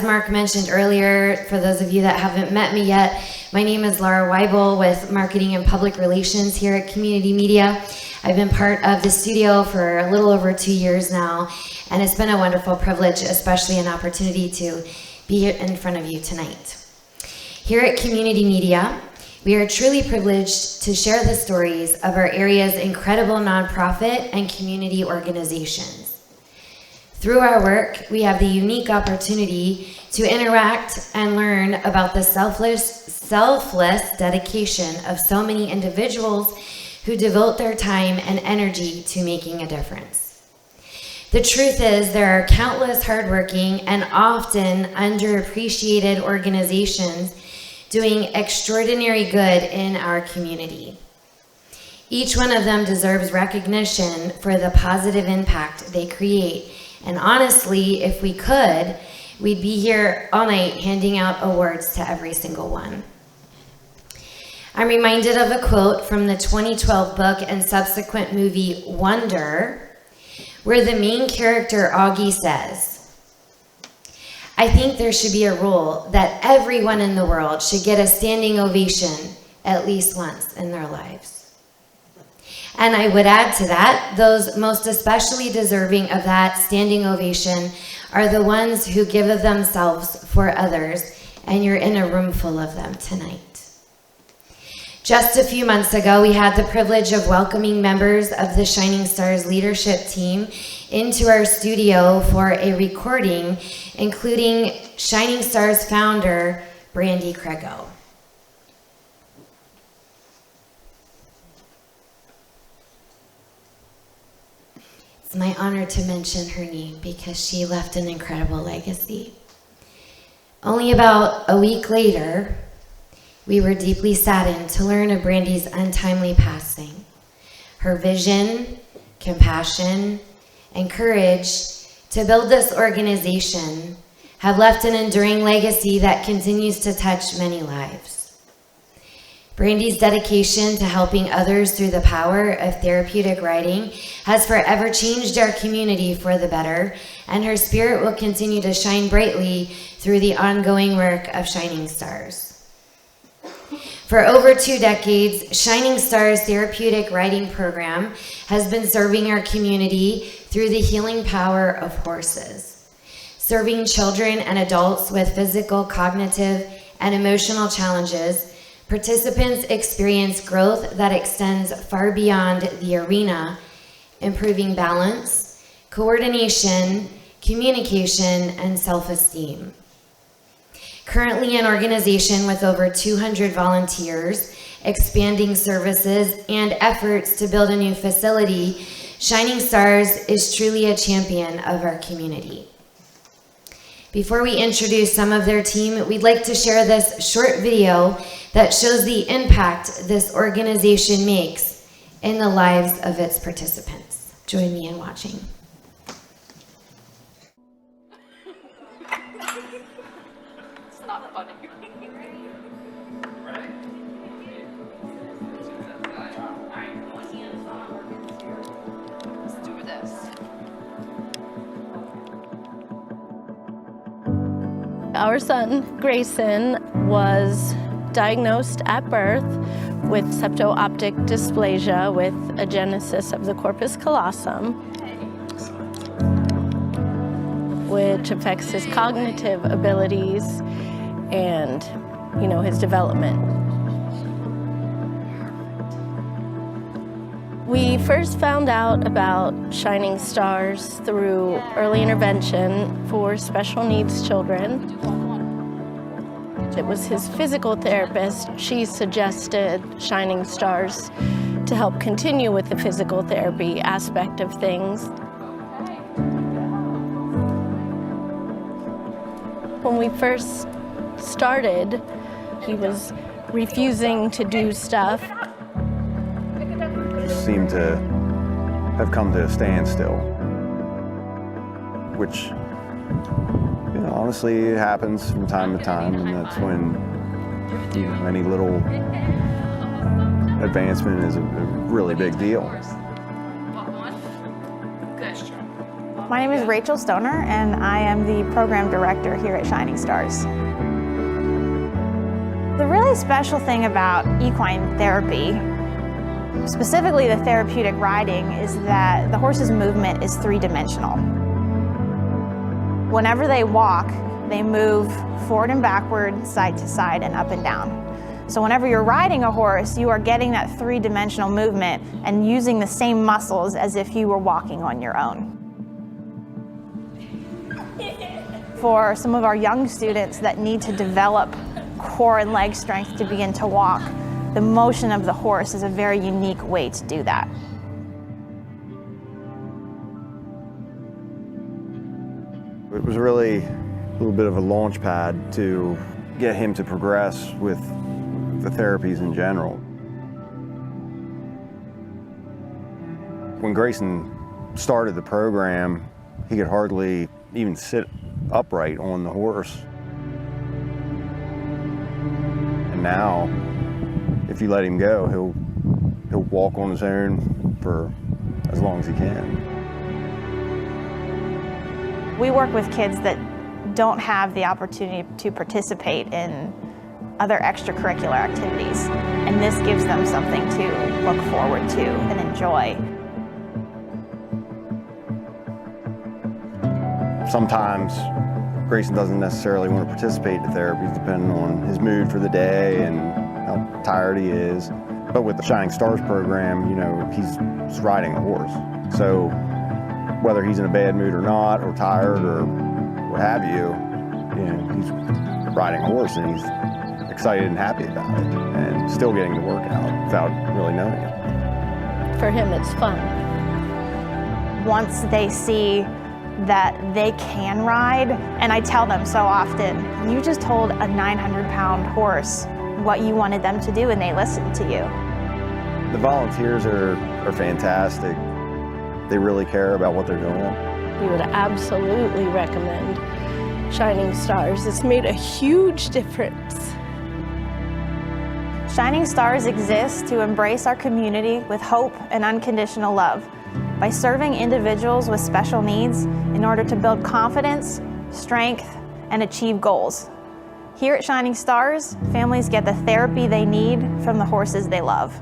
as Mark mentioned earlier, for those of you that haven't met me yet, my name is Laura Weibel with Marketing and Public Relations here at Community Media. I've been part of the studio for a little over 2 years now, and it's been a wonderful privilege, especially an opportunity to be here in front of you tonight. Here at Community Media, we are truly privileged to share the stories of our area's incredible nonprofit and community organizations. Through our work, we have the unique opportunity to interact and learn about the selfless dedication of so many individuals who devote their time and energy to making a difference. The truth is, there are countless hardworking and often underappreciated organizations doing extraordinary good in our community. Each one of them deserves recognition for the positive impact they create. And honestly, if we could, we'd be here all night handing out awards to every single one. I'm reminded of a quote from the 2012 book and subsequent movie Wonder, where the main character Augie says, "I think there should be a rule that everyone in the world should get a standing ovation at least once in their lives." And I would add to that, those most especially deserving of that standing ovation are the ones who give of themselves for others, and you're in a room full of them tonight. Just a few months ago, we had the privilege of welcoming members of the Shining Stars leadership team into our studio for a recording, including Shining Stars founder, Brandy Crego. It's my honor to mention her name because she left an incredible legacy. Only about a week later, we were deeply saddened to learn of Brandy's untimely passing. Her vision, compassion, and courage to build this organization have left an enduring legacy that continues to touch many lives. Brandy's dedication to helping others through the power of therapeutic writing has forever changed our community for the better, and her spirit will continue to shine brightly through the ongoing work of Shining Stars. For over 2 decades, Shining Stars Therapeutic Writing Program has been serving our community through the healing power of horses. Serving children and adults with physical, cognitive, and emotional challenges, participants experience growth that extends far beyond the arena, improving balance, coordination, communication, and self-esteem. Currently an organization with over 200 volunteers, expanding services, and efforts to build a new facility, Shining Stars is truly a champion of our community. Before we introduce some of their team, we'd like to share this short video that shows the impact this organization makes in the lives of its participants. Join me in watching. It's not funny. Right? Let's do this. Our son, Grayson, was diagnosed at birth with septo-optic dysplasia with agenesis of the corpus callosum, which affects his cognitive abilities and, his development. We first found out about Shining Stars through early intervention for special needs children. It was his physical therapist. She suggested Shining Stars to help continue with the physical therapy aspect of things. When we first started, he was refusing to do stuff. Seemed to have come to a standstill, which honestly, it happens from time to time, and that's when any little advancement is a really big deal. Good. My name is Rachel Stoner, and I am the program director here at Shining Stars. The really special thing about equine therapy, specifically the therapeutic riding, is that the horse's movement is three-dimensional. Whenever they walk, they move forward and backward, side to side, and up and down. So whenever you're riding a horse, you are getting that three-dimensional movement and using the same muscles as if you were walking on your own. For some of our young students that need to develop core and leg strength to begin to walk, the motion of the horse is a very unique way to do that. It was really a little bit of a launch pad to get him to progress with the therapies in general. When Grayson started the program, he could hardly even sit upright on the horse. And now, if you let him go, he'll walk on his own for as long as he can. We work with kids that don't have the opportunity to participate in other extracurricular activities, and this gives them something to look forward to and enjoy. Sometimes Grayson doesn't necessarily want to participate in the therapies depending on his mood for the day and how tired he is. But with the Shining Stars program, you know, he's riding a horse. So whether he's in a bad mood or not, or tired or what have you, he's riding a horse and he's excited and happy about it and still getting the work out without really knowing it. For him, it's fun. Once they see that they can ride, and I tell them so often, you just told a 900-pound horse what you wanted them to do and they listened to you. The volunteers are fantastic. They really care about what they're doing. We would absolutely recommend Shining Stars. It's made a huge difference. Shining Stars exists to embrace our community with hope and unconditional love by serving individuals with special needs in order to build confidence, strength, and achieve goals. Here at Shining Stars, families get the therapy they need from the horses they love.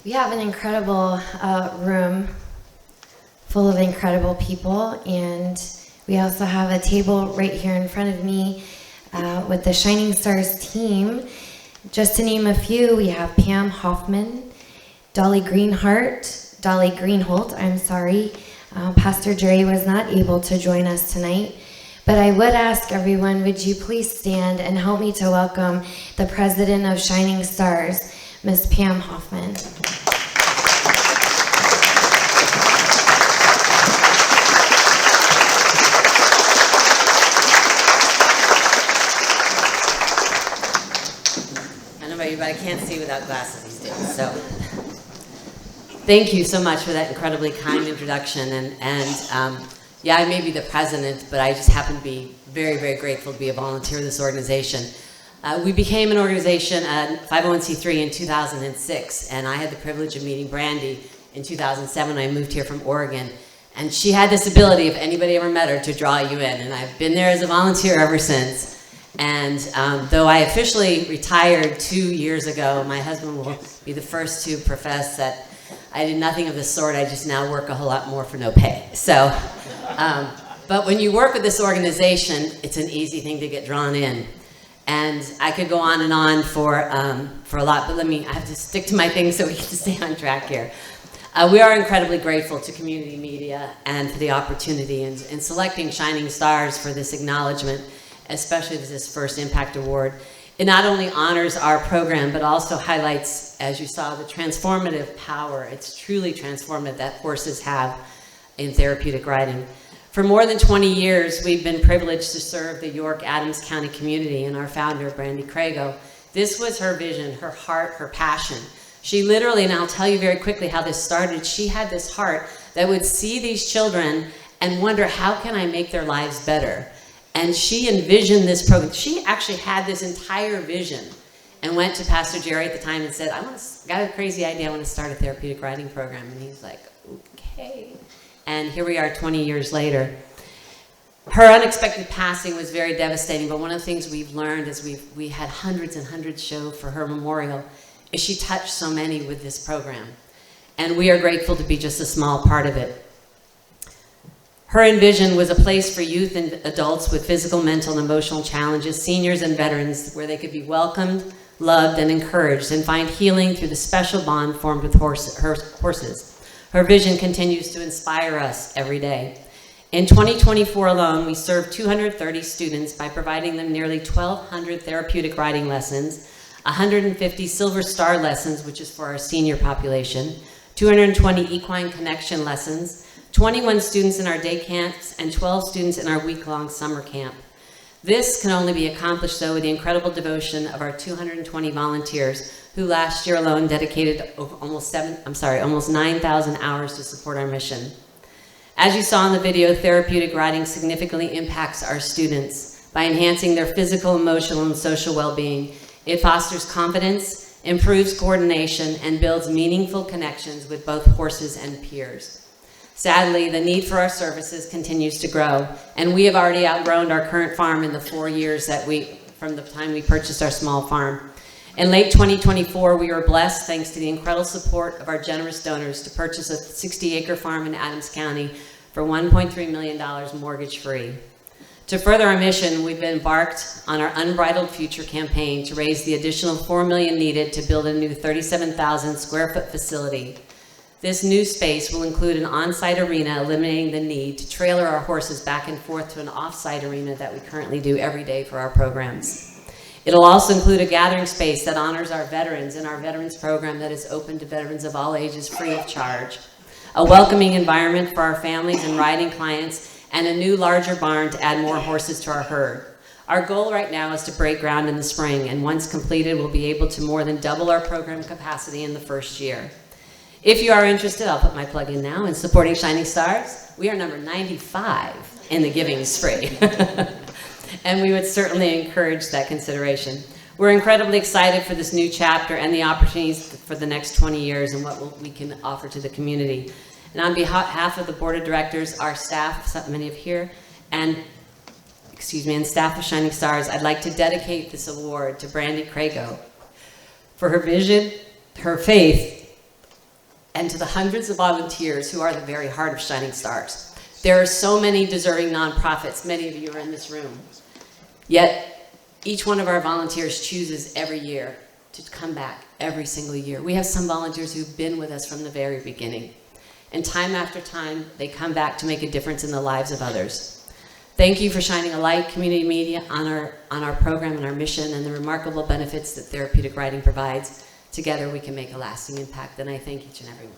We have an incredible room full of incredible people, and we also have a table right here in front of me with the Shining Stars team. Just to name a few, we have Pam Hoffman, Dolly Greenholt, Pastor Jerry was not able to join us tonight, but I would ask everyone, would you please stand and help me to welcome the president of Shining Stars, Miss Pam Hoffman. I know about you, but I can't see without glasses these days, so thank you so much for that incredibly kind introduction. And yeah, I may be the president, but I just happen to be very, very grateful to be a volunteer of this organization. We became an organization, 501c3 in 2006, and I had the privilege of meeting Brandy in 2007 when I moved here from Oregon. And she had this ability, if anybody ever met her, to draw you in. And I've been there as a volunteer ever since. And though I officially retired 2 years ago, my husband will be the first to profess that I did nothing of the sort. I just now work a whole lot more for no pay. So, but when you work with this organization, it's an easy thing to get drawn in. And I could go on and on for a lot, but I have to stick to my things so we can stay on track here. We are incredibly grateful to community media and for the opportunity in selecting Shining Stars for this acknowledgement, especially this first Impact Award. It not only honors our program, but also highlights, as you saw, the transformative power. It's truly transformative that horses have in therapeutic riding. For more than 20 years, we've been privileged to serve the York Adams County community, and our founder, Brandy Crago, this was her vision, her heart, her passion. She literally, and I'll tell you very quickly how this started, she had this heart that would see these children and wonder, how can I make their lives better? And she envisioned this program. She actually had this entire vision and went to Pastor Jerry at the time and said, got a crazy idea, I want to start a therapeutic riding program. And he's like, okay. And here we are 20 years later. Her unexpected passing was very devastating, but one of the things we've learned as we had hundreds and hundreds show for her memorial is she touched so many with this program. And we are grateful to be just a small part of it. Her envision was a place for youth and adults with physical, mental, and emotional challenges, seniors and veterans, where they could be welcomed, loved, and encouraged, and find healing through the special bond formed with her horses. Her vision continues to inspire us every day. In 2024 alone, we served 230 students by providing them nearly 1,200 therapeutic riding lessons, 150 Silver Star lessons, which is for our senior population, 220 equine connection lessons, 21 students in our day camps, and 12 students in our week-long summer camp. This can only be accomplished, though, with the incredible devotion of our 220 volunteers, who last year alone dedicated almost 9,000 hours to support our mission. As you saw in the video, therapeutic riding significantly impacts our students by enhancing their physical, emotional, and social well-being. It fosters confidence, improves coordination, and builds meaningful connections with both horses and peers. Sadly, the need for our services continues to grow, and we have already outgrown our current farm in the 4 years from the time we purchased our small farm. In late 2024, we were blessed, thanks to the incredible support of our generous donors, to purchase a 60-acre farm in Adams County for $1.3 million mortgage-free. To further our mission, we've embarked on our Unbridled Future campaign to raise the additional $4 million needed to build a new 37,000 square foot facility. This new space will include an on-site arena, eliminating the need to trailer our horses back and forth to an off-site arena that we currently do every day for our programs. It'll also include a gathering space that honors our veterans and our veterans program that is open to veterans of all ages free of charge, a welcoming environment for our families and riding clients, and a new larger barn to add more horses to our herd. Our goal right now is to break ground in the spring, and once completed, we'll be able to more than double our program capacity in the first year. If you are interested, I'll put my plug in now, in supporting Shining Stars. We are number 95 in the Giving Spree. And we would certainly encourage that consideration. We're incredibly excited for this new chapter and the opportunities for the next 20 years and what we can offer to the community. And on behalf of the board of directors, our staff, many of here, and staff of Shining Stars, I'd like to dedicate this award to Brandy Crago for her vision, her faith, and to the hundreds of volunteers who are the very heart of Shining Stars. There are so many deserving nonprofits, many of you are in this room. Yet, each one of our volunteers chooses every year to come back every single year. We have some volunteers who've been with us from the very beginning. And time after time, they come back to make a difference in the lives of others. Thank you for shining a light, community media, on our program and our mission and the remarkable benefits that therapeutic riding provides. Together, we can make a lasting impact, and I thank each and every one.